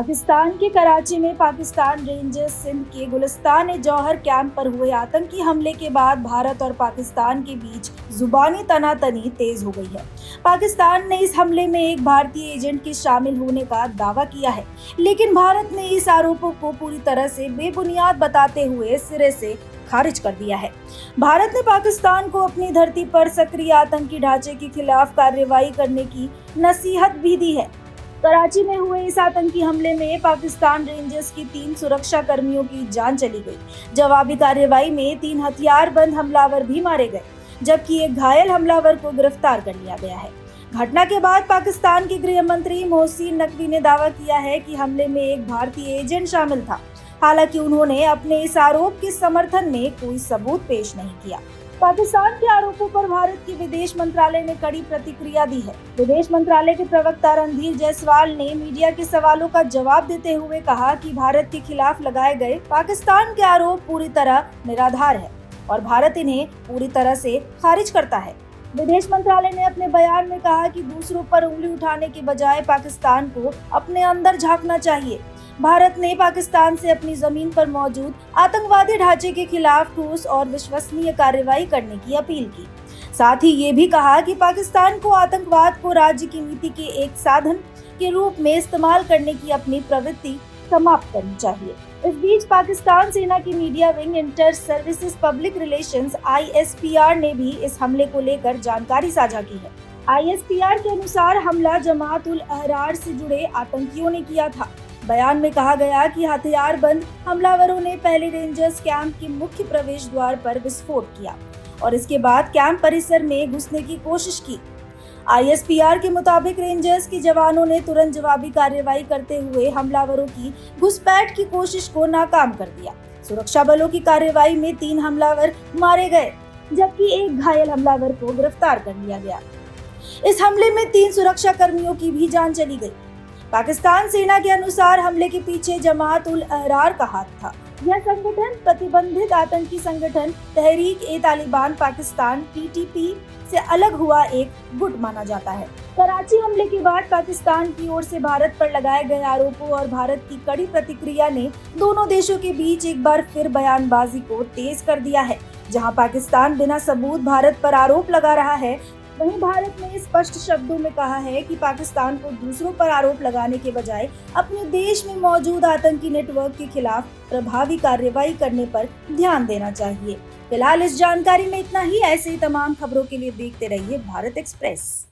पाकिस्तान के कराची में पाकिस्तान रेंजर्स सिंध के गुलिस्तान जौहर कैंप पर हुए आतंकी हमले के बाद भारत और पाकिस्तान के बीच जुबानी तनातनी तेज हो गई है। पाकिस्तान ने इस हमले में एक भारतीय एजेंट के शामिल होने का दावा किया है, लेकिन भारत ने इस आरोपों को पूरी तरह से बेबुनियाद बताते हुए सिरे से खारिज कर दिया है। भारत ने पाकिस्तान को अपनी धरती पर सक्रिय आतंकी ढांचे के खिलाफ कार्रवाई करने की नसीहत भी दी है। कराची में हुए इस आतंकी हमले में पाकिस्तान रेंजर्स की 3 सुरक्षा कर्मियों की जान चली गई। जवाबी कार्रवाई में 3 हथियारबंद हमलावर भी मारे गए, जबकि एक घायल हमलावर को गिरफ्तार कर लिया गया है। घटना के बाद पाकिस्तान के गृह मंत्री मोहसिन नकवी ने दावा किया है कि हमले में एक भारतीय एजेंट शामिल था। हालांकि उन्होंने अपने इस आरोप के समर्थन में कोई सबूत पेश नहीं किया। पाकिस्तान के आरोपों पर भारत के विदेश मंत्रालय ने कड़ी प्रतिक्रिया दी है। विदेश मंत्रालय के प्रवक्ता रणधीर जायसवाल ने मीडिया के सवालों का जवाब देते हुए कहा कि भारत के खिलाफ लगाए गए पाकिस्तान के आरोप पूरी तरह निराधार है और भारत इन्हें पूरी तरह से खारिज करता है। विदेश मंत्रालय ने अपने बयान में कहा कि दूसरों पर उंगली उठाने के बजाय पाकिस्तान को अपने अंदर झांकना चाहिए। भारत ने पाकिस्तान से अपनी जमीन पर मौजूद आतंकवादी ढांचे के खिलाफ ठोस और विश्वसनीय कार्रवाई करने की अपील की। साथ ही ये भी कहा कि पाकिस्तान को आतंकवाद को राज्य की नीति के एक साधन के रूप में इस्तेमाल करने की अपनी प्रवृत्ति समाप्त करनी चाहिए। इस बीच पाकिस्तान सेना की media wing inter services public relations ISPR ने भी इस हमले को लेकर जानकारी साझा की है। ISPR के अनुसार हमला जमात-उल-अहरार से जुड़े आतंकियों ने किया था। बयान में कहा गया कि हथियारबंद हमलावरों ने पहले रेंजर्स कैंप के मुख्य प्रवेश द्वार पर विस्फोट किया और इसके बाद कैंप परिसर में घुसने की कोशिश की। ISPR के मुताबिक रेंजर्स के जवानों ने तुरंत जवाबी कार्रवाई करते हुए हमलावरों की घुसपैठ की कोशिश को नाकाम कर दिया। सुरक्षा बलों की कार्रवाई में 3 हमलावर मारे गए, जबकि एक घायल हमलावर को गिरफ्तार कर लिया गया। इस हमले में 3 सुरक्षा कर्मियों की भी जान चली गई। पाकिस्तान सेना के अनुसार हमले के पीछे जमात-उल-अहरार का हाथ था। यह संगठन प्रतिबंधित आतंकी संगठन तहरीक-ए-तालिबान पाकिस्तान TTP से अलग हुआ एक गुट माना जाता है। कराची हमले के बाद पाकिस्तान की ओर से भारत पर लगाए गए आरोपों और भारत की कड़ी प्रतिक्रिया ने दोनों देशों के बीच एक बार फिर बयानबाजी को तेज कर दिया है। जहां पाकिस्तान बिना सबूत भारत पर आरोप लगा रहा है, वहीं भारत ने स्पष्ट शब्दों में कहा है कि पाकिस्तान को दूसरों पर आरोप लगाने के बजाय अपने देश में मौजूद आतंकी नेटवर्क के खिलाफ प्रभावी कार्रवाई करने पर ध्यान देना चाहिए। फिलहाल इस जानकारी में इतना ही। ऐसे ही तमाम खबरों के लिए देखते रहिए भारत एक्सप्रेस।